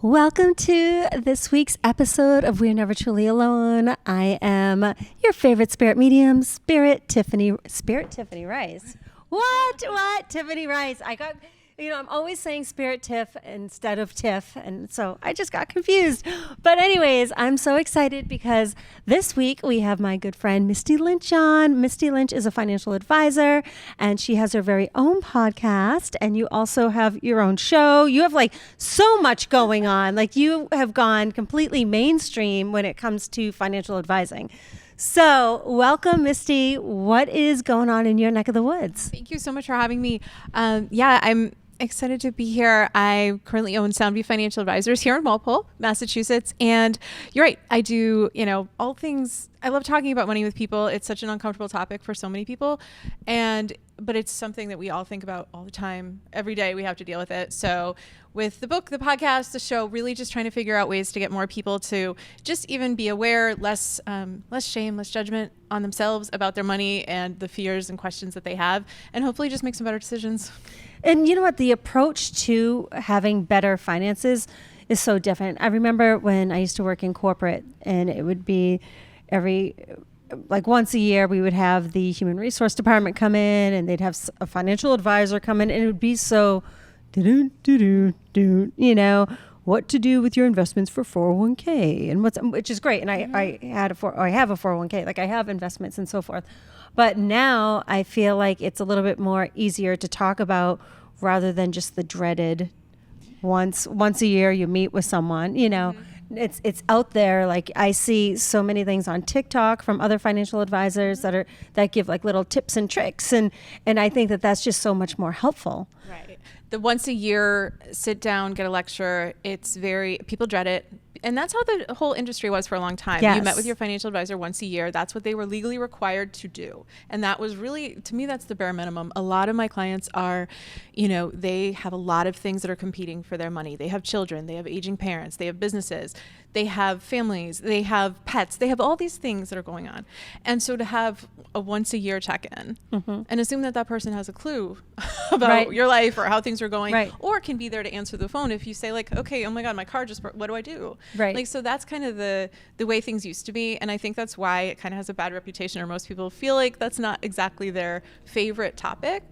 Welcome to this week's episode of We're Never Truly Alone. I am your favorite spirit medium, Spirit Tiffany Rice. What? Tiffany Rice. I'm always saying Spirit Tiff instead of Tiff, and so I just got confused. But anyways, I'm so excited because this week we have my good friend Misty Lynch on. Misty Lynch is a financial advisor, and she has her very own podcast, and you also have your own show. You have like so much going on. Like you have gone completely mainstream when it comes to financial advising. So welcome, Misty. What is going on in your neck of the woods? Thank you so much for having me. I'm excited to be here. I currently own Soundview Financial Advisors here in Walpole, Massachusetts. And you're right. I do, all things. I love talking about money with people. It's such an uncomfortable topic for so many people. But it's something that we all think about all the time. Every day we have to deal with it. So with the book, the podcast, the show, really just trying to figure out ways to get more people to just even be aware, less shame, less judgment on themselves about their money and the fears and questions that they have, and hopefully just make some better decisions. And you know what? The approach to having better finances is so different. I remember when I used to work in corporate, and it would be once a year, we would have the human resource department come in, and they'd have a financial advisor come in, and it would be so, what to do with your investments for 401k, and which is great. And I have a 401k, like I have investments and so forth. But now I feel like it's a little bit more easier to talk about rather than just the dreaded once a year you meet with someone, It's out there. Like I see so many things on TikTok from other financial advisors that give like little tips and tricks, and I think that that's just so much more helpful. Right. The once a year sit down, get a lecture. People dread it. And that's how the whole industry was for a long time. Yes. You met with your financial advisor once a year. That's what they were legally required to do. And that was really, to me, that's the bare minimum. A lot of my clients are, they have a lot of things that are competing for their money. They have children, they have aging parents, they have businesses, they have families, they have pets, they have all these things that are going on. And so to have a once a year check-in and assume that person has a clue about your life or how things are going, or can be there to answer the phone if you say like, okay, oh my God, my car just broke, what do I do? Right. Like, so that's kind of the way things used to be. And I think that's why it kind of has a bad reputation, or most people feel like that's not exactly their favorite topic,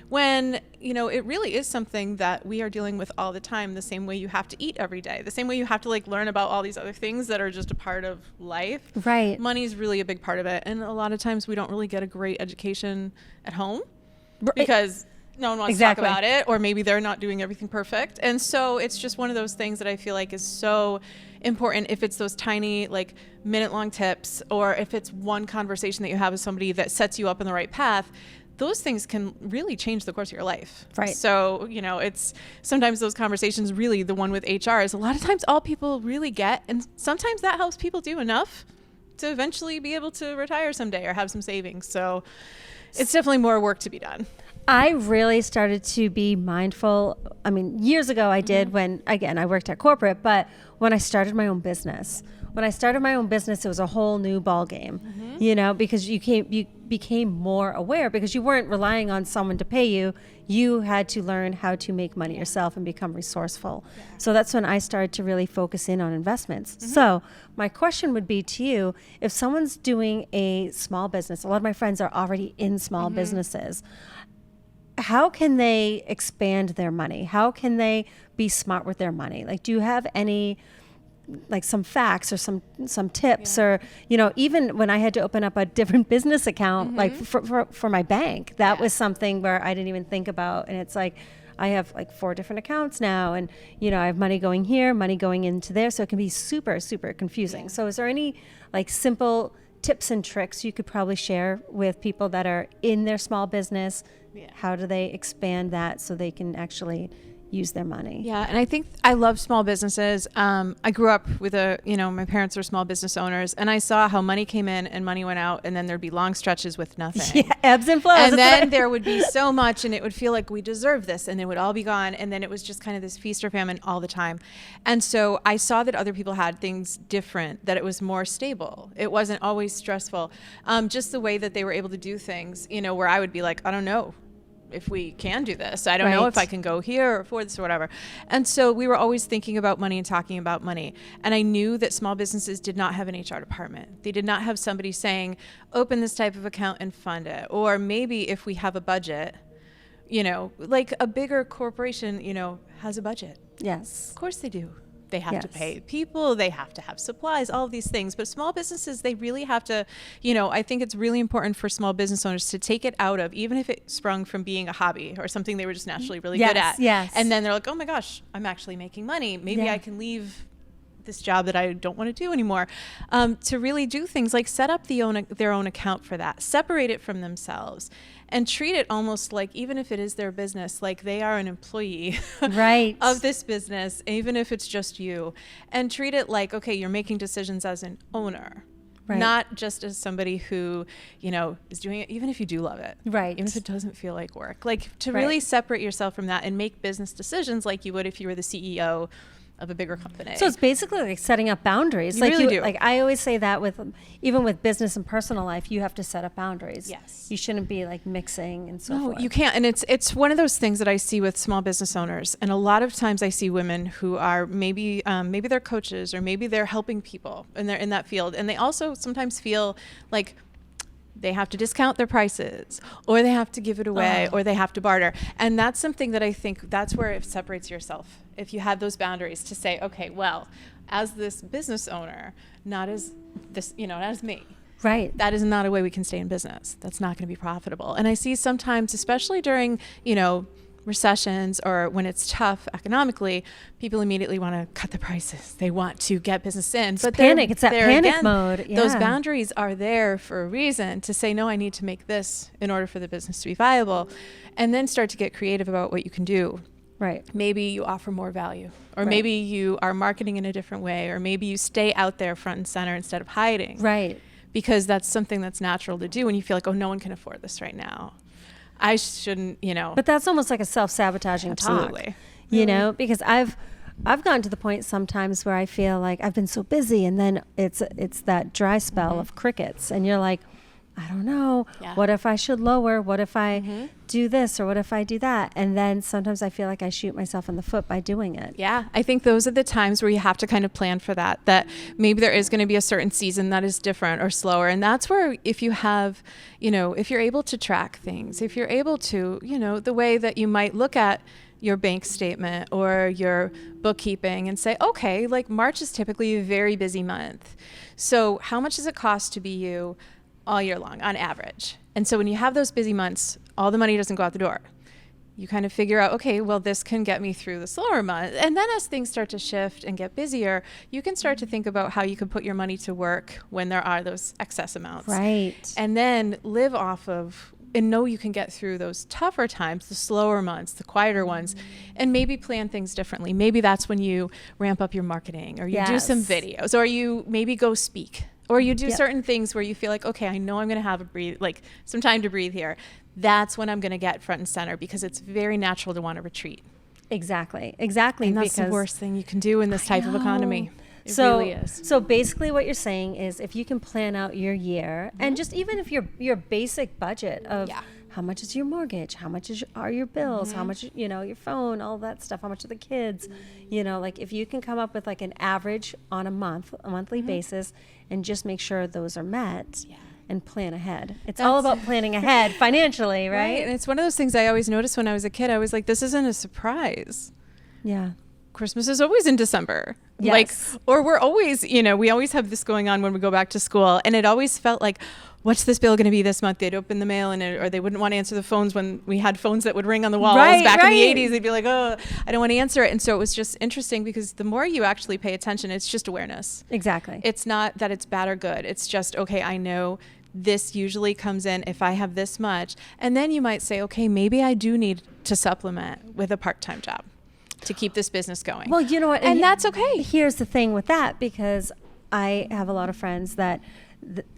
when, it really is something that we are dealing with all the time, the same way you have to eat every day, the same way you have to learn about all these other things that are just a part of life. Right. Money is really a big part of it. And a lot of times we don't really get a great education at home because no one wants to talk about it, or maybe they're not doing everything perfect. And so it's just one of those things that I feel like is so important. If it's those tiny minute-long tips, or if it's one conversation that you have with somebody that sets you up on the right path, those things can really change the course of your life. Right. So, it's sometimes those conversations, really the one with HR is a lot of times all people really get. And sometimes that helps people do enough to eventually be able to retire someday or have some savings. So it's definitely more work to be done. I really started to be mindful. I mean, years ago I did when, again, I worked at corporate, but when I started my own business, it was a whole new ball game, because you became more aware because you weren't relying on someone to pay you. You had to learn how to make money yourself and become resourceful. Yeah. So that's when I started to really focus in on investments. So my question would be to you, if someone's doing a small business, a lot of my friends are already in small businesses, how can they expand their money? How can they be smart with their money? Like, do you have any some facts or some tips, or even when I had to open up a different business account, like for my bank, that was something where I didn't even think about. And it's like I have 4 different accounts now, and I have money going here, money going into there, so it can be super, super confusing. So is there any simple tips and tricks you could probably share with people that are in their small business? How do they expand that so they can actually use their money? Yeah. And I think I love small businesses. I grew up with my parents are small business owners, and I saw how money came in and money went out, and then there'd be long stretches with nothing. Yeah, ebbs and flows. And then there would be so much, and it would feel like we deserve this, and it would all be gone. And then it was just kind of this feast or famine all the time. And so I saw that other people had things different, that it was more stable. It wasn't always stressful. Just the way that they were able to do things, where I would be like, I don't know. if we can do this. I don't know if I can go here or afford this or whatever. And so we were always thinking about money and talking about money. And I knew that small businesses did not have an HR department. They did not have somebody saying, open this type of account and fund it. Or maybe if we have a budget, you know, like a bigger corporation, you know, has a budget. Yes. Of course they do. They have to pay people, they have to have supplies, all of these things. But small businesses, they really have to, you know, I think it's really important for small business owners to take it out of, even if it sprung from being a hobby or something they were just naturally really good at. Yes. And then they're like, oh my gosh, I'm actually making money. Maybe I can leave this job that I don't want to do anymore, to really do things like set up their own account for that, separate it from themselves, and treat it almost like, even if it is their business, like they are an employee of this business, even if it's just you, and treat it like, okay, you're making decisions as an owner. Not just as somebody who, you know, is doing it, even if you do love it. Even if it doesn't feel like work. Like to really separate yourself from that and make business decisions like you would if you were the CEO of a bigger company. So it's basically like setting up boundaries. You really do. Like I always say that even with business and personal life, you have to set up boundaries. Yes. You shouldn't be like mixing and so forth. No, you can't. And it's one of those things that I see with small business owners. And a lot of times I see women who are maybe they're coaches or maybe they're helping people and they're in that field. And they also sometimes feel like they have to discount their prices or they have to give it away or they have to barter. And that's something that I think that's where it separates yourself. If you have those boundaries to say, okay, well, as this business owner, not as this, you know, not as me. That is not a way we can stay in business. That's not going to be profitable. And I see sometimes, especially during, you know, recessions or when it's tough economically, people immediately want to cut the prices. They want to get business in. But panic. It's that panic mode. Yeah. Those boundaries are there for a reason to say, no, I need to make this in order for the business to be viable. And then start to get creative about what you can do. Maybe you offer more value, or maybe you are marketing in a different way, or maybe you stay out there front and center instead of hiding. Because that's something that's natural to do when you feel like, oh, no one can afford this right now. I shouldn't, you know. But that's almost like a self-sabotaging talk. You know, because I've gotten to the point sometimes where I feel like I've been so busy, and then it's that dry spell of crickets, and you're like, I don't know. What if I should lower? What if I do this, or what if I do that? And then sometimes I feel like I shoot myself in the foot by doing it. Yeah, I think those are the times where you have to kind of plan for that maybe there is going to be a certain season that is different or slower. And that's where if you have, you know, if you're able to track things, if you're able to, you know, the way that you might look at your bank statement or your bookkeeping and say, okay, like March is typically a very busy month. So how much does it cost to be you all year long on average? And so when you have those busy months, all the money doesn't go out the door. You kind of figure out, okay, well, this can get me through the slower month. And then as things start to shift and get busier, you can start to think about how you can put your money to work when there are those excess amounts. And then live off of and know you can get through those tougher times, the slower months, the quieter ones, and maybe plan things differently. Maybe that's when you ramp up your marketing, or you do some videos, or you maybe go speak. Or you do certain things where you feel like, okay, I know I'm going to have some time to breathe here. That's when I'm going to get front and center, because it's very natural to want to retreat. Exactly. And that's the worst thing you can do in this type of economy. It really is. So basically what you're saying is, if you can plan out your year, and just even if your basic budget of how much is your mortgage, how much are your bills, how much, you know, your phone, all that stuff, how much are the kids, you know, like if you can come up with like an average on a monthly basis, and just make sure those are met. And plan ahead. It's all about planning ahead financially, right? And it's one of those things I always noticed when I was a kid. I was like, this isn't a surprise. Christmas is always in December. Or we're always, you know, we always have this going on when we go back to school. And it always felt like, what's this bill going to be this month? They'd open the mail or they wouldn't want to answer the phones when we had phones that would ring on the walls back in the 80s. They'd be like, oh, I don't want to answer it. And so it was just interesting, because the more you actually pay attention, it's just awareness. It's not that it's bad or good. It's just, okay, I know this usually comes in if I have this much. And then you might say, okay, maybe I do need to supplement with a part-time job to keep this business going. Well, you know what? And that's okay. Here's the thing with that, because I have a lot of friends that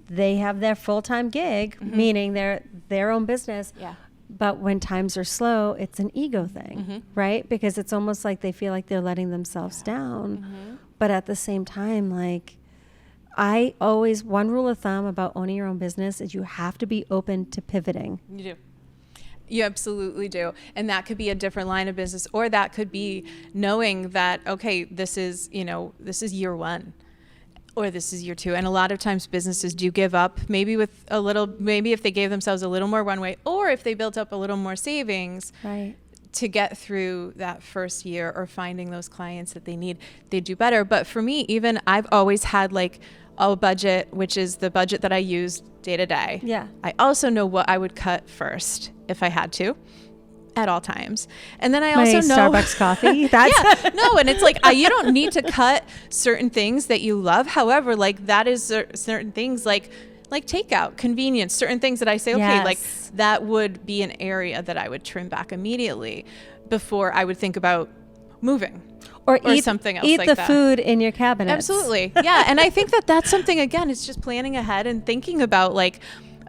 they have their full-time gig, meaning their own business. But when times are slow, it's an ego thing, right? Because it's almost like they feel like they're letting themselves down. But at the same time, like, one rule of thumb about owning your own business is you have to be open to pivoting. You do. You absolutely do. And that could be a different line of business, or that could be knowing that, okay, this is year one, or this is year two. And a lot of times businesses do give up, maybe if they gave themselves a little more runway, or if they built up a little more savings. Right. To get through that first year or finding those clients that they need, they do better. But for me, even I've always had like a budget, which is the budget that I use day to day. Yeah. I also know what I would cut first if I had to at all times. And then I also know Starbucks coffee. That's no. And it's like, you don't need to cut certain things that you love. However, like that is certain things like takeout, convenience, certain things that I say, okay, like that would be an area that I would trim back immediately before I would think about moving or eat something else eat like the that. food in your cabinet. Absolutely. Yeah. And I think that that's something, again, it's just planning ahead and thinking about like,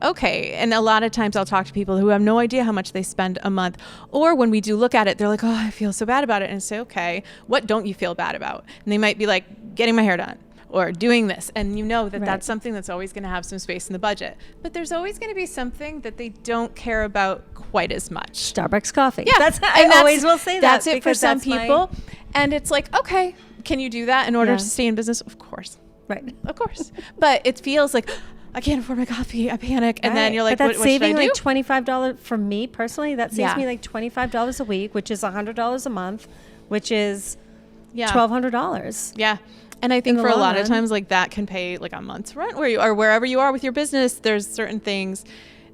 okay. And a lot of times I'll talk to people who have no idea how much they spend a month, or when we do look at it, they're like, oh, I feel so bad about it. And say, okay, what don't you feel bad about? And they might be like getting my hair done, or doing this. And you know that that's something that's always going to have some space in the budget. But there's always going to be something that they don't care about quite as much. Starbucks coffee. Yeah. I always will say that. That's it for some people. And it's like, okay, can you do that in order to stay in business? Of course. Right. Of course. But it feels like, I can't afford my coffee. I panic. And then you're like, but that's what should I saving do? like $25 for me personally. That saves me like $25 a week, which is $100 a month, which is $1,200. Yeah. And I think for a lot of times, like that can pay like a month's rent where you are, wherever you are with your business. There's certain things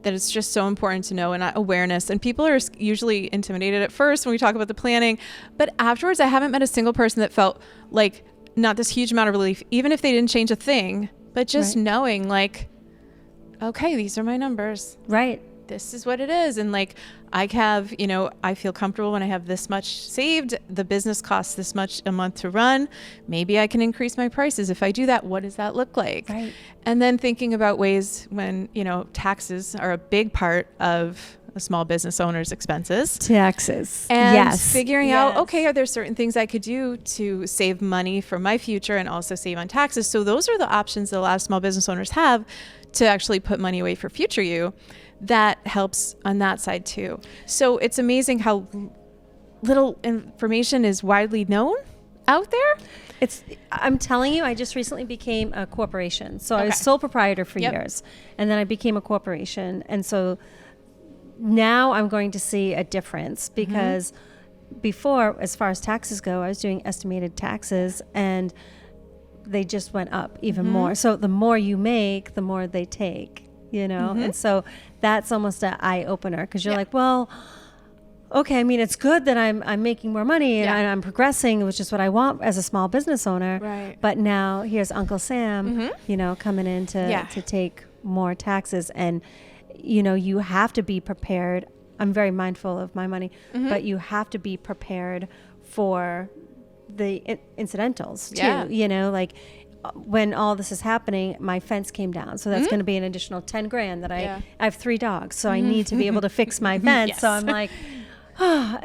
that it's just so important to know, and awareness. And people are usually intimidated at first when we talk about the planning, but afterwards, I haven't met a single person that felt like not this huge amount of relief, even if they didn't change a thing, but just knowing like, okay, these are my numbers. Right. This is what it is. And like, I have, I feel comfortable when I have this much saved. The business costs this much a month to run. Maybe I can increase my prices. If I do that, what does that look like? Right. And then thinking about ways when, taxes are a big part of a small business owner's expenses. Taxes. And figuring out, okay, are there certain things I could do to save money for my future and also save on taxes? So those are the options that a lot of small business owners have to actually put money away for future you. That helps on that side too. So it's amazing how little information is widely known out there. I'm telling you, I just recently became a corporation. So I was sole proprietor for years, and then I became a corporation. And so now I'm going to see a difference because before, as far as taxes go, I was doing estimated taxes and they just went up even more. So the more you make, the more they take. And so that's almost an eye opener because you're like, well, okay, I mean, it's good that I'm making more money and I'm progressing, which is what I want as a small business owner. Right. But now here's Uncle Sam, coming in to take more taxes. And, you have to be prepared. I'm very mindful of my money, but you have to be prepared for the incidentals too, like when all this is happening, my fence came down. So that's going to be an additional 10 grand that I have 3 dogs. So I need to be able to fix my fence. So I'm like,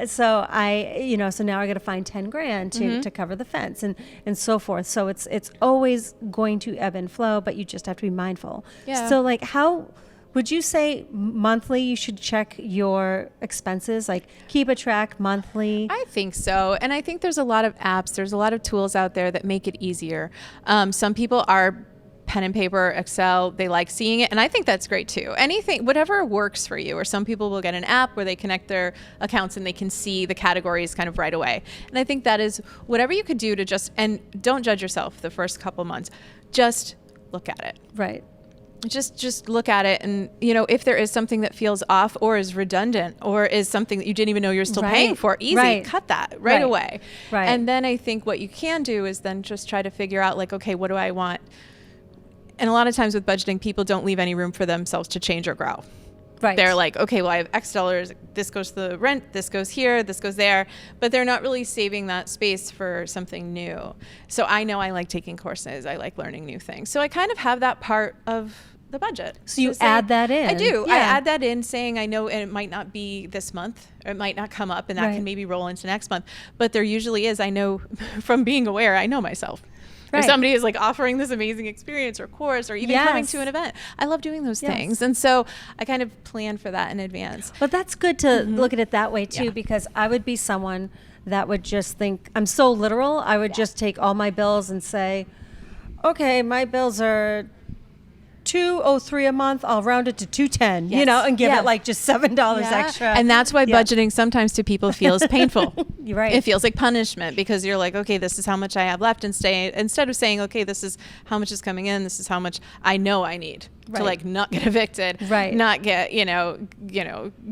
so now I got to find 10 grand to cover the fence and so forth. So it's always going to ebb and flow, but you just have to be mindful. Yeah. So like how would you say monthly you should check your expenses, like keep a track monthly? I think so. And I think there's a lot of apps, there's a lot of tools out there that make it easier. Some people are pen and paper, Excel, they like seeing it. And I think that's great too. Anything, whatever works for you. Or some people will get an app where they connect their accounts and they can see the categories kind of right away. And I think that is whatever you could do to and don't judge yourself the first couple months. Just look at it. Right. Just look at it, and if there is something that feels off or is redundant or is something that you didn't even know you're still paying for, cut that right away. Right. And then I think what you can do is then just try to figure out like, okay, what do I want? And a lot of times with budgeting, people don't leave any room for themselves to change or grow. Right. They're like, okay, well, I have X dollars. This goes to the rent. This goes here. This goes there. But they're not really saving that space for something new. So I know I like taking courses. I like learning new things. So I kind of have that part of the budget. So you add that in. I do. Yeah. I add that in saying I know, and it might not be this month, or it might not come up, and that can maybe roll into next month. But there usually is. I know from being aware, I know myself. If somebody is like offering this amazing experience or course or even coming to an event. I love doing those things. And so I kind of plan for that in advance. But that's good to look at it that way too, because I would be someone that would just think, I'm so literal, I would just take all my bills and say, okay, my bills are $203 a month, I'll round it to $210, you know, and give it like just $7 extra. And that's why budgeting sometimes to people feels painful. You're right. It feels like punishment because you're like, okay, this is how much I have left, and instead of saying, okay, this is how much is coming in, this is how much I know I need to like not get evicted, not get, you know,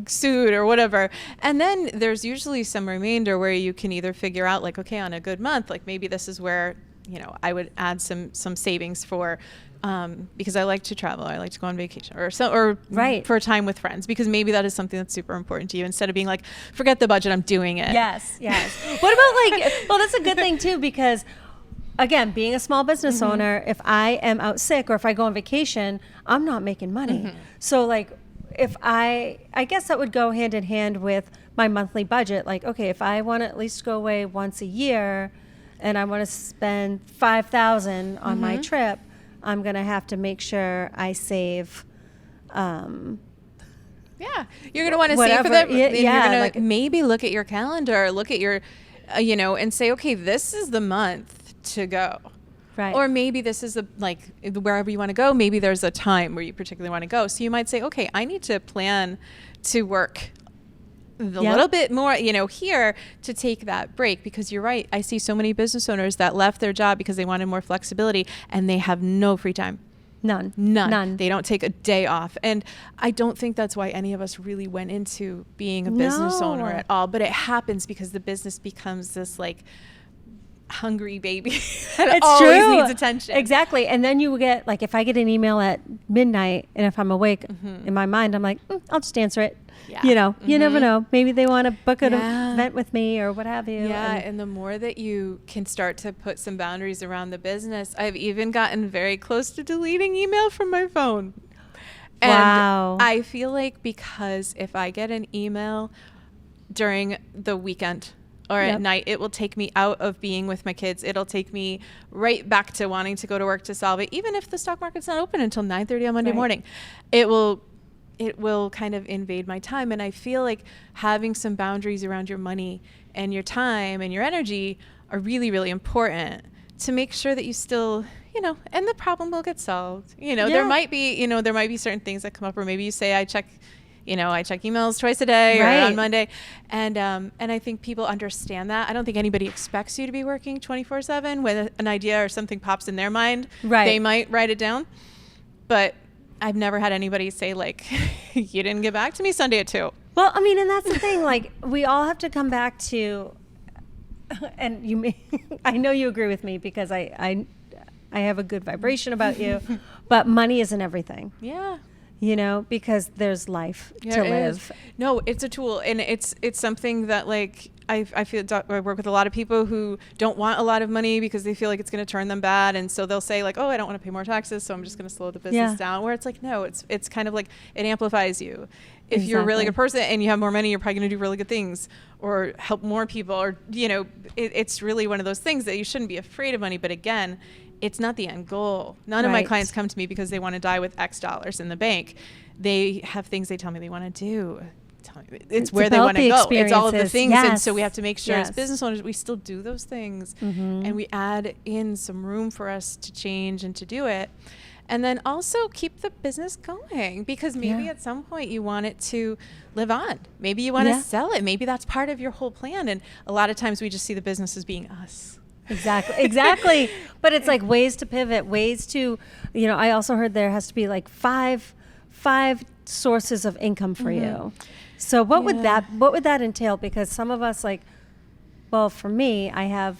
sued or whatever. And then there's usually some remainder where you can either figure out like, okay, on a good month, like maybe this is where, you know, I would add some savings for, because I like to travel, I like to go on vacation or for a time with friends, because maybe that is something that's super important to you, instead of being like, forget the budget, I'm doing it. Yes. What about like, well, that's a good thing too, because again, being a small business owner, if I am out sick or if I go on vacation, I'm not making money. So like, if I guess that would go hand in hand with my monthly budget. Like, okay, if I want to at least go away once a year and I want to spend $5,000 on my trip, I'm going to have to make sure I save. You're going to want to save for that. You're going to maybe look at your calendar, look at your, and say, okay, this is the month to go. Right. Or maybe this is wherever you want to go, maybe there's a time where you particularly want to go. So you might say, okay, I need to plan to work a little bit more, here to take that break, because you're right. I see so many business owners that left their job because they wanted more flexibility and they have no free time. None. They don't take a day off. And I don't think that's why any of us really went into being a business owner at all. But it happens because the business becomes this like hungry baby that always needs attention. Exactly. And then you get like, if I get an email at midnight and if I'm awake in my mind, I'm like, I'll just answer it. You never know. Maybe they want to book an event with me or what have you. And the more that you can start to put some boundaries around the business, I've even gotten very close to deleting email from my phone. And I feel like, because if I get an email during the weekend or at night, it will take me out of being with my kids. It'll take me right back to wanting to go to work to solve it. Even if the stock market's not open until 9:30 on Monday morning, it will kind of invade my time. And I feel like having some boundaries around your money and your time and your energy are really, really important to make sure that you still, and the problem will get solved. There might be certain things that come up, or maybe you say, I check emails twice a day or on Monday. And I think people understand that. I don't think anybody expects you to be working 24/7. When an idea or something pops in their mind, they might write it down. But I've never had anybody say like, you didn't get back to me Sunday at 2. Well, I mean, and that's the thing, like we all have to come back to, and I know you agree with me because I have a good vibration about you, but money isn't everything. Yeah. Because there's life to live. No, it's a tool, and it's something that like I feel I work with a lot of people who don't want a lot of money because they feel like it's going to turn them bad, and so they'll say like, oh, I don't want to pay more taxes, so I'm just going to slow the business down. Where it's like, no, it's kind of like it amplifies you. If you're a really good person and you have more money, you're probably going to do really good things or help more people, or it's really one of those things that you shouldn't be afraid of money. But again, it's not the end goal. None of my clients come to me because they want to die with X dollars in the bank. They have things they tell me they want to do. It's where they want to go. It's all of the things. And so we have to make sure as business owners, we still do those things. And we add in some room for us to change and to do it. And then also keep the business going, because maybe at some point you want it to live on. Maybe you want to sell it. Maybe that's part of your whole plan. And a lot of times we just see the business as being us. Exactly. But it's like ways to pivot, ways to, I also heard there has to be like five sources of income for you. So what would that entail? Because some of us for me, I have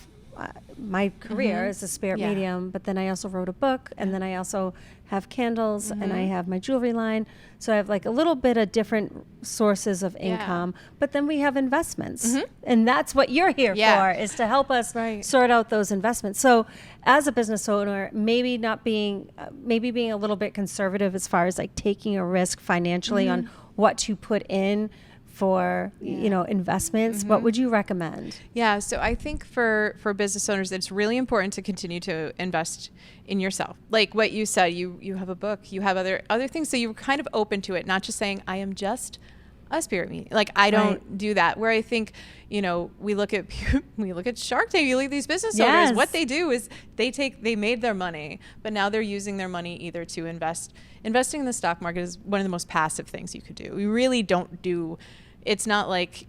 my career as a spirit medium, but then I also wrote a book, and then I also have candles, and I have my jewelry line. So I have like a little bit of different sources of income, but then we have investments, and that's what you're here for, is to help us sort out those investments. So as a business owner, maybe being a little bit conservative as far as like taking a risk financially on what to put in for, investments, what would you recommend? Yeah. So I think for business owners, it's really important to continue to invest in yourself. Like what you said, you have a book, you have other things. So you're kind of open to it, not just saying, I am just a spirit medium. Like I don't do that. Where I think, we look at Shark Tank, you look at these business owners, what they do is they made their money, but now they're using their money either to investing in the stock market is one of the most passive things you could do. We really don't do, it's not like,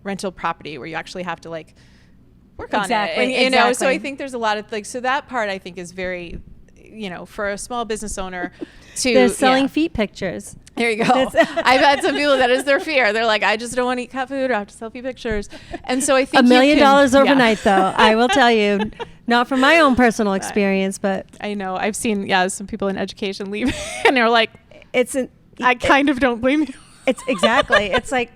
rental property where you actually have to like work on it. And, so I think there's a lot of like, so that part I think is very, for a small business owner to. They're selling feet pictures. There you go. I've had some people that is their fear. They're like, I just don't want to eat cat food. I have to sell feet pictures. And so I think $1 million overnight though, I will tell you, not from my own personal experience, but. I know I've seen, some people in education leave and they're like, I kind of don't blame you. It's exactly. It's like,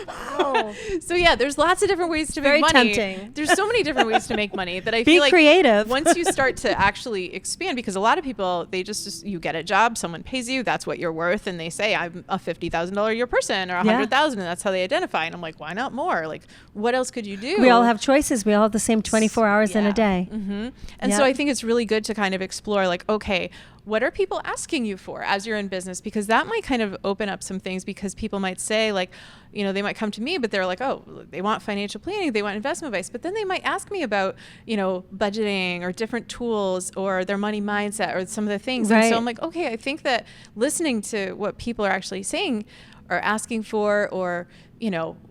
wow. So yeah, there's lots of different ways to make money. Very tempting. There's so many different ways to make money that I feel like creative. Once you start to actually expand, because a lot of people, they just you get a job, someone pays you, that's what you're worth, and they say I'm a $50,000 a year person or $100,000, and that's how they identify. And I'm like, why not more? Like, what else could you do? We all have choices. We all have the same 24 hours in a day. Mm-hmm. And so I think it's really good to kind of explore, like, okay, what are people asking you for as you're in business? Because that might kind of open up some things, because people might say like, they might come to me, but they're like, oh, they want financial planning, they want investment advice, but then they might ask me about, budgeting or different tools or their money mindset or some of the things. Right. And so I'm like, okay, I think that listening to what people are actually saying or asking for, or,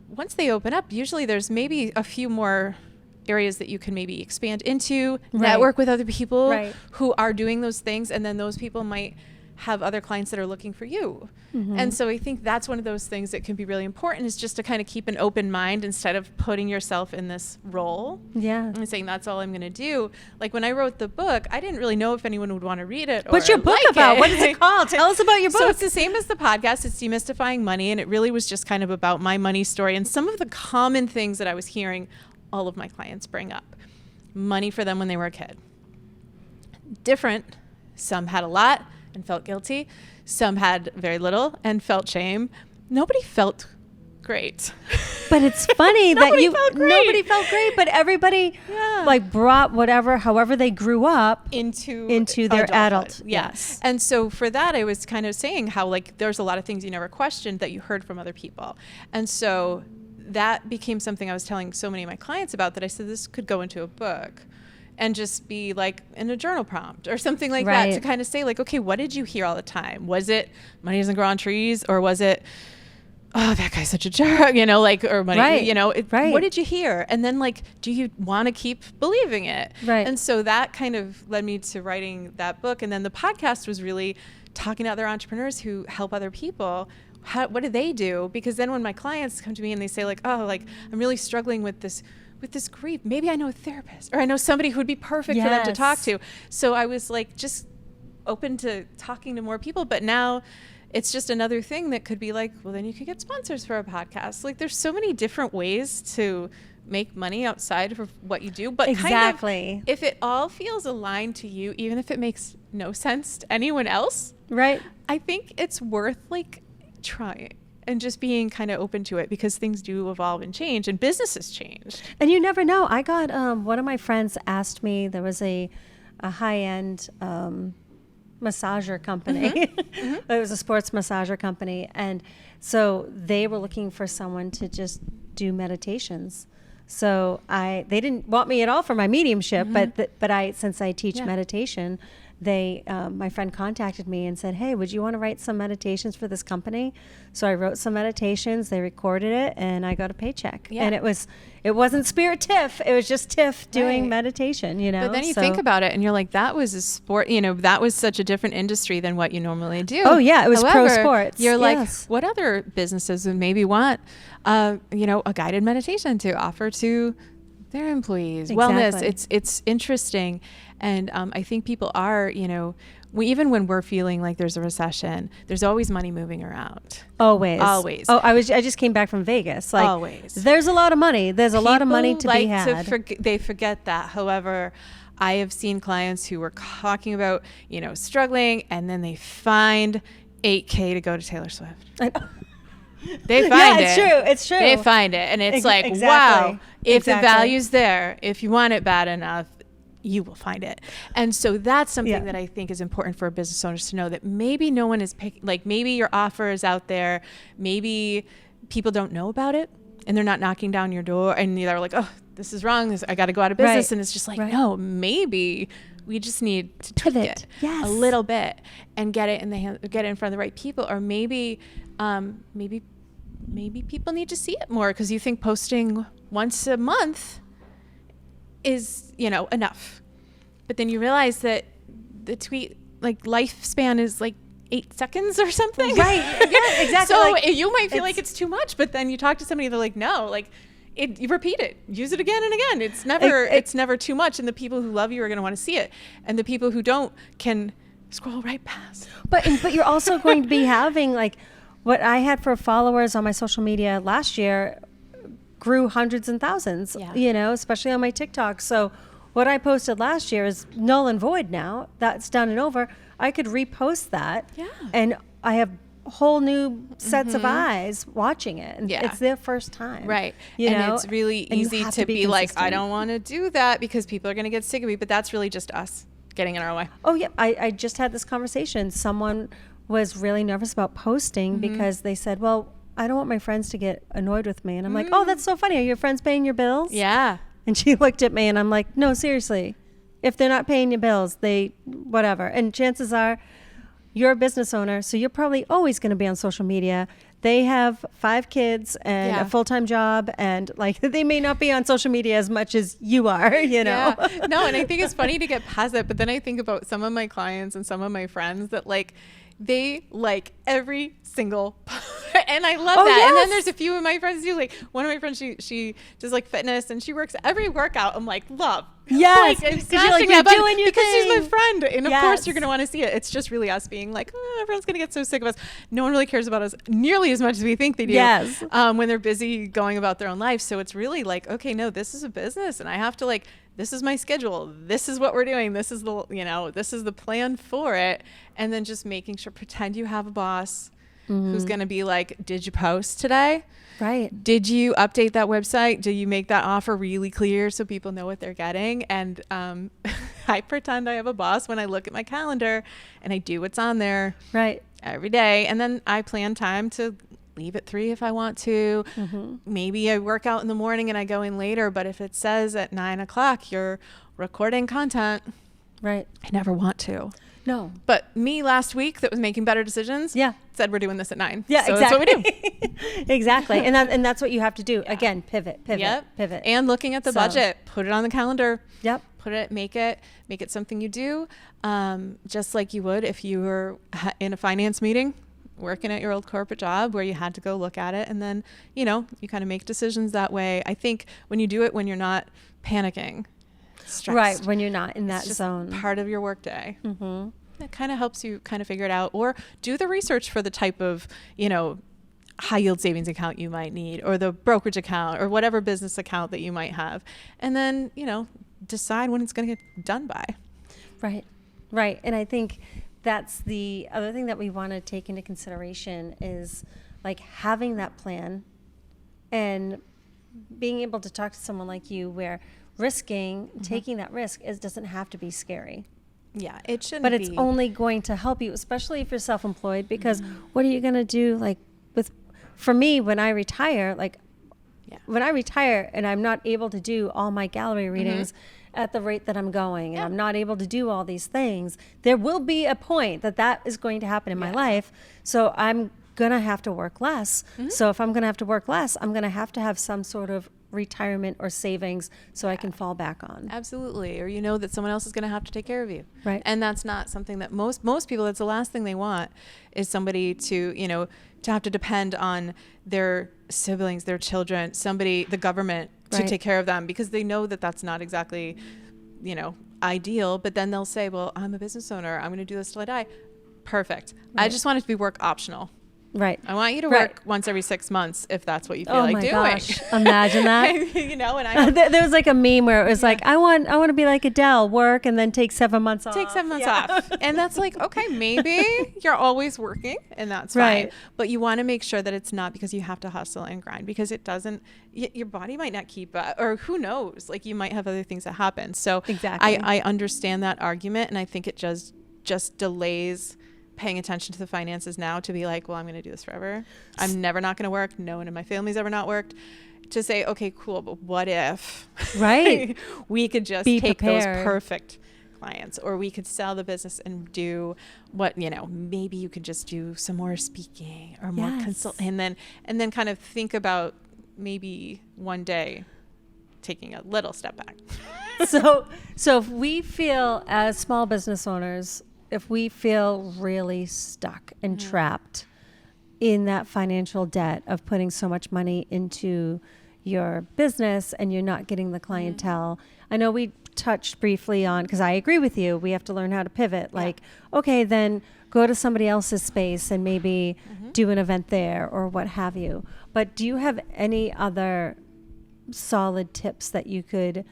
once they open up, usually there's maybe a few more areas that you can maybe expand into, network with other people who are doing those things, and then those people might have other clients that are looking for you. Mm-hmm. And so I think that's one of those things that can be really important, is just to kind of keep an open mind instead of putting yourself in this role. Yeah. And saying that's all I'm going to do. Like when I wrote the book, I didn't really know if anyone would want to read it. What's your book about? What is it called? Tell us about your book. So it's the same as the podcast. It's Demystifying Money. And it really was just kind of about my money story and some of the common things that I was hearing all of my clients bring up. Money for them when they were a kid. Different. Some had a lot and felt guilty. Some had very little and felt shame. Nobody felt great. But it's funny that nobody felt great, but everybody like brought however they grew up into their adult. Yes. And so for that, I was kind of saying how like there's a lot of things you never questioned that you heard from other people. And so that became something I was telling so many of my clients about, that I said this could go into a book and just be like in a journal prompt or something like that, to kind of say like, okay, what did you hear all the time? Was it money doesn't grow on trees? Or was it, oh, that guy's such a jerk, or money, what did you hear? And then like, do you want to keep believing it? Right. And so that kind of led me to writing that book. And then the podcast was really talking to other entrepreneurs who help other people. What do they do? Because then when my clients come to me and they say like, oh, like I'm really struggling with this grief, maybe I know a therapist, or I know somebody who would be perfect for them to talk to. So I was like just open to talking to more people. But now it's just another thing that could be like, well, then you could get sponsors for a podcast. Like there's so many different ways to make money outside of what you do. But kind of, if it all feels aligned to you, even if it makes no sense to anyone else, right? I think it's worth like trying and just being kind of open to it, because things do evolve and change, and businesses change. And you never know. I got one of my friends asked me, there was a high-end massager company. Mm-hmm. It was a sports massager company, and so they were looking for someone to just do meditations. So they didn't want me at all for my mediumship, but since I teach meditation, my friend contacted me and said, hey, would you want to write some meditations for this company? So I wrote some meditations, they recorded it, and I got a paycheck. Yeah. And it wasn't Spirit Tiff, it was just Tiff doing meditation, But then you think about it and you're like, that was a sport, that was such a different industry than what you normally do. Oh yeah, it was pro sports. You're like, what other businesses would maybe want, a guided meditation to offer to their employees? Wellness, it's interesting. And I think people are, even when we're feeling like there's a recession, there's always money moving around. Always. Oh, I just came back from Vegas. Like, always. There's a lot of money. There's a lot of money to be had. They forget that. However, I have seen clients who were talking about, struggling, and then they find $8,000 to go to Taylor Swift. They find it's it. true. It's true. They find it. And it's like, exactly. wow, if Exactly. the value's there, if you want it bad enough, you will find it. And so that's something that I think is important for business owners to know, that maybe no one is picking, like maybe your offer is out there, maybe people don't know about it and they're not knocking down your door and they're like, oh, this is wrong. I got to go out of business. Right. And it's just like, Right. no, maybe we just need to tweak Pivot. it Yes. a little bit and get it in the hand, get it in front of the right people. Or maybe people need to see it more, because you think posting once a month is, enough. But then you realize that the tweet, like, lifespan is like 8 seconds or something. Right. Yeah, exactly. So like, you might feel like it's too much, but then you talk to somebody, they're like, no, like, you repeat it, use it again and again. It's never too much. And the people who love you are going to want to see it. And the people who don't can scroll right past. But you're also going to be having, like, what I had for followers on my social media last year grew hundreds and thousands, especially on my TikTok. So what I posted last year is null and void now. That's done and over. I could repost that. Yeah. And I have whole new sets of eyes watching it. And it's their first time. Right. And it's really easy to be like, I don't want to do that because people are going to get sick of me. But that's really just us getting in our way. Oh, yeah. I just had this conversation. Someone was really nervous about posting because they said, well, I don't want my friends to get annoyed with me. And I'm like, oh, that's so funny. Are your friends paying your bills? Yeah. And she looked at me and I'm like, no, seriously. If they're not paying your bills, whatever. And chances are you're a business owner, so you're probably always going to be on social media. They have 5 kids and a full-time job, and like they may not be on social media as much as you are, Yeah. No, and I think it's funny to get past that, but then I think about some of my clients and some of my friends that like they like every single and I love that. Yes. And then there's a few of my friends too. Like one of my friends, she does like fitness and she works every workout. I'm like, love. Yes. Like, Because you're doing your because thing. she's my friend. And of course you're going to want to see it. It's just really us being like, oh, everyone's going to get so sick of us. No one really cares about us nearly as much as we think they do. Yes. When they're busy going about their own life. So it's really like, okay, no, this is a business and I have to like, this is my schedule. This is what we're doing. This is the plan for it. And then just making sure, pretend you have a boss who's going to be like, did you post today? Right. Did you update that website? Did you make that offer really clear so people know what they're getting? And I pretend I have a boss when I look at my calendar and I do what's on there every day. And then I plan time to leave at 3 if I want to. Maybe I work out in the morning and I go in later. But if it says at 9 o'clock, you're recording content, right? I never want to. No. But me last week that was making better decisions said we're doing this at 9. Yeah, so exactly. That's what we do. Exactly. And that's what you have to do. Again, pivot. Pivot. And looking at the budget, put it on the calendar. Yep. Make it something you do, just like you would if you were in a finance meeting, working at your old corporate job where you had to go look at it. And then, you kind of make decisions that way. I think when you do it, when you're not panicking, stressed, right, when you're not in that just zone, part of your work day. It kind of helps you kind of figure it out, or do the research for the type of high yield savings account you might need, or the brokerage account, or whatever business account that you might have, and then decide when it's going to get done by. Right. And I think that's the other thing that we want to take into consideration is like having that plan and being able to talk to someone like you where taking that risk doesn't have to be scary. Yeah, it shouldn't but be. It's only going to help you, especially if you're self-employed, because what are you going to do? Like for me, when I retire and I'm not able to do all my gallery readings at the rate that I'm going, and I'm not able to do all these things, there will be a point that is going to happen in my life. So I'm going to have to work less. So if I'm going to have to work less, I'm going to have some sort of retirement or savings so I can fall back on. Absolutely. Or that someone else is going to have to take care of you. Right. And that's not something that most people, that's the last thing they want, is somebody to, to have to depend on their siblings, their children, the government to take care of them, because they know that that's not exactly, ideal. But then they'll say, well, I'm a business owner. I'm going to do this till I die. Perfect. Right. I just want it to be work optional. Right. I want you to work once every 6 months if that's what you feel like doing. Gosh. Imagine that. And I there was like a meme where it was like, I want to be like Adele, work and then take 7 months off. Take 7 months off. And that's like, okay, maybe you're always working and that's fine. But you want to make sure that it's not because you have to hustle and grind, because it doesn't, your body might not keep up, or who knows, like you might have other things that happen. So exactly. I understand that argument, and I think it just delays paying attention to the finances now to be like, well, I'm going to do this forever. I'm never not going to work. No one in my family's ever not worked. To say, okay, cool, but what if we could just take those perfect clients, or we could sell the business and do what, maybe you could just do some more speaking or more consult, and then kind of think about maybe one day taking a little step back. So if we feel as small business owners, if we feel really stuck and trapped in that financial debt of putting so much money into your business and you're not getting the clientele, I know we touched briefly on, because I agree with you, we have to learn how to pivot. Like, okay, then go to somebody else's space and maybe do an event there or what have you. But do you have any other solid tips that you could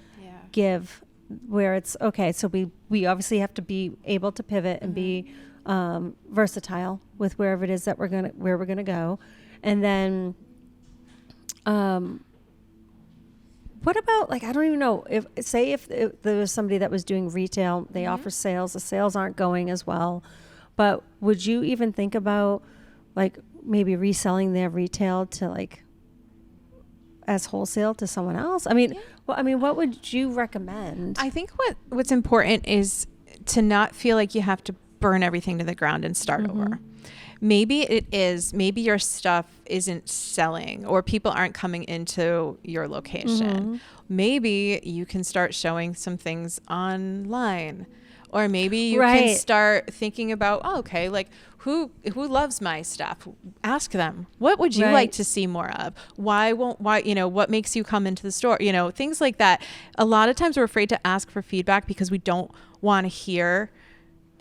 give where it's okay, so we obviously have to be able to pivot and be versatile with wherever it is that where we're gonna go, and then what about, like, I don't even know, if there was somebody that was doing retail, they offer sales, the sales aren't going as well, but would you even think about like maybe reselling their retail to like as wholesale to someone else? I mean, what would you recommend? I think what's important is to not feel like you have to burn everything to the ground and start over. Maybe your stuff isn't selling, or people aren't coming into your location. Maybe you can start showing some things online, or maybe you can start thinking about, like, who loves my stuff? Ask them, what would you like to see more of? What makes you come into the store? Things like that. A lot of times we're afraid to ask for feedback because we don't want to hear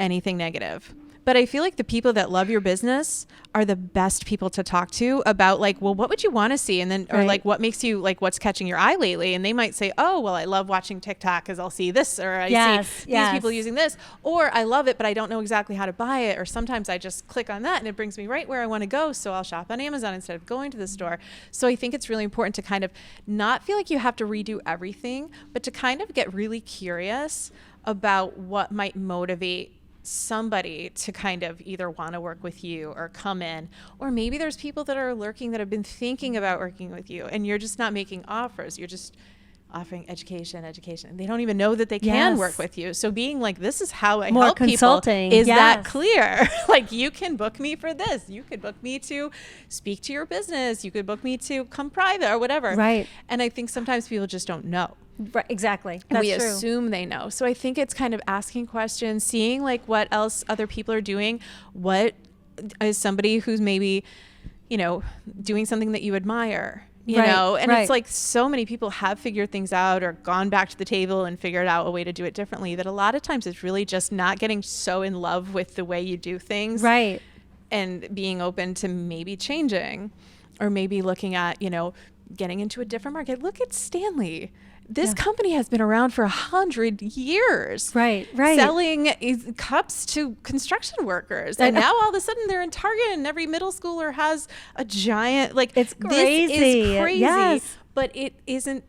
anything negative. But I feel like the people that love your business are the best people to talk to about, like, well, what would you want to see? And then, or like, what makes you, like, what's catching your eye lately? And they might say, oh, well, I love watching TikTok because I'll see this, or I see these people using this, or I love it, but I don't know exactly how to buy it. Or sometimes I just click on that and it brings me right where I want to go. So I'll shop on Amazon instead of going to the store. So I think it's really important to kind of not feel like you have to redo everything, but to kind of get really curious about what might motivate somebody to kind of either want to work with you or come in, or maybe there's people that are lurking that have been thinking about working with you and you're just not making offers. You're just offering education. They don't even know that they can work with you. So being like, this is how I help people. Is that clear? Like, you can book me for this. You could book me to speak to your business. You could book me to come private or whatever. Right. And I think sometimes people just don't know. Right, exactly. That's true. We assume they know. So I think it's kind of asking questions, seeing like what else other people are doing. What is somebody who's maybe, doing something that you admire, and it's like so many people have figured things out or gone back to the table and figured out a way to do it differently, that a lot of times it's really just not getting so in love with the way you do things. Right. And being open to maybe changing, or maybe looking at, getting into a different market. Look at Stanley. This company has been around for 100 years. Right. Selling cups to construction workers. And now all of a sudden they're in Target and every middle schooler has a giant, like, it's crazy. This is crazy. Yes. But it isn't.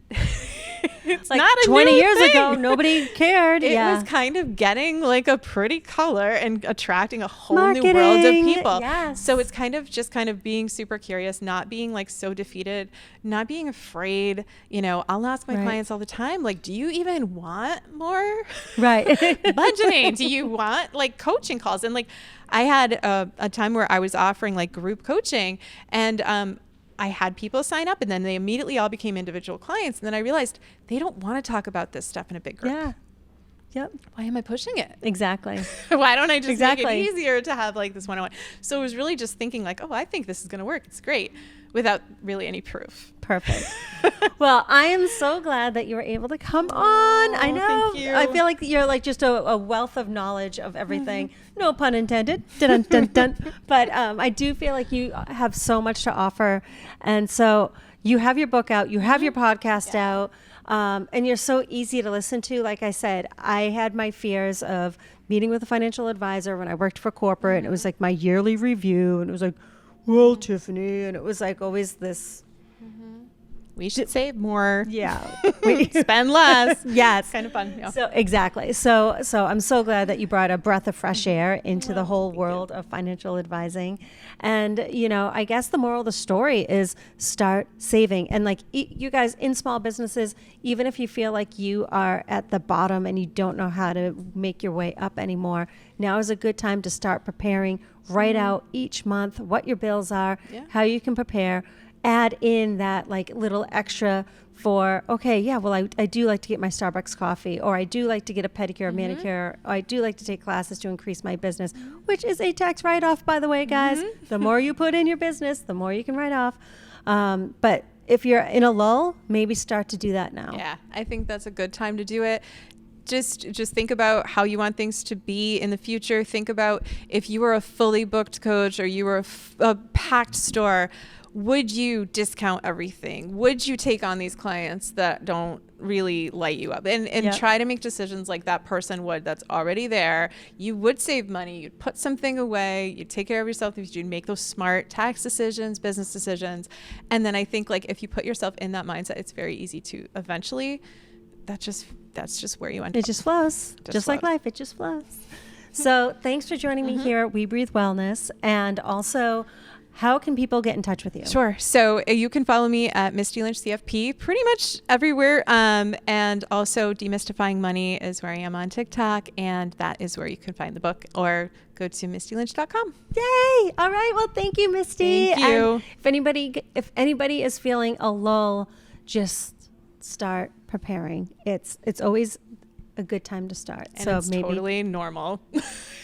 It's like not a 20 years thing. Ago, nobody cared. It was kind of getting like a pretty color and attracting a whole new world of people. Yes. So it's kind of being super curious, not being like so defeated, not being afraid. I'll ask my clients all the time, like, do you even want more budgeting? Do you want like coaching calls? And like, I had a time where I was offering like group coaching, and I had people sign up, and then they immediately all became individual clients. And then I realized they don't want to talk about this stuff in a big group. Yeah. Yep. Why am I pushing it? Exactly. Why don't I just make it easier to have like this one-on-one? So it was really just thinking like, oh, I think this is going to work. It's great. without really any proof. Perfect. Well, I am so glad that you were able to come on. I know. Thank you. I feel like you're like just a wealth of knowledge of everything. No pun intended. Dun, dun, dun. But I do feel like you have so much to offer. And so you have your book out, you have your podcast out, and you're so easy to listen to. Like I said, I had my fears of meeting with a financial advisor when I worked for corporate. And it was like my yearly review. And it was like, well, Tiffany. And it was like always this. We should save more. Yeah. Spend less. Yes. Kind of fun. Yeah. So exactly. So I'm so glad that you brought a breath of fresh air into the whole world of financial advising. And, I guess the moral of the story is start saving. And like you guys in small businesses, even if you feel like you are at the bottom and you don't know how to make your way up anymore, now is a good time to start preparing. Write out each month what your bills are, how you can prepare. Add in that like little extra for, okay, yeah, well, I do like to get my Starbucks coffee, or I do like to get a pedicure, or manicure, or I do like to take classes to increase my business, which is a tax write-off, by the way, guys. The more you put in your business, the more you can write off. But if you're in a lull, maybe start to do that now. Yeah, I think that's a good time to do it. Just think about how you want things to be in the future. Think about if you were a fully booked coach or you were a packed store, would you discount everything? Would you take on these clients that don't really light you up? And try to make decisions like that person would that's already there. You would save money. You'd put something away. You'd take care of yourself. You'd make those smart tax decisions, business decisions. And then I think like if you put yourself in that mindset, it's very easy to eventually, that's just where you end up. It just flows. Just like life, it just flows. So thanks for joining me here at We Breathe Wellness. And also, how can people get in touch with you? Sure. So you can follow me at Misty Lynch CFP pretty much everywhere. And also Demystifying Money is where I am on TikTok. And that is where you can find the book, or go to mistylynch.com. Yay. All right. Well, thank you, Misty. Thank you. And if anybody is feeling a lull, just start preparing. It's always a good time to start. And so it's maybe totally normal.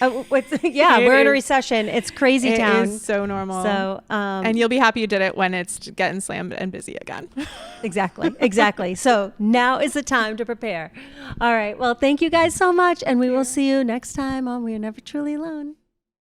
We're in a recession. It's crazy town. It is so normal. So, and you'll be happy you did it when it's getting slammed and busy again. Exactly. So now is the time to prepare. All right. Well, thank you guys so much. And we will see you next time on We Are Never Truly Alone.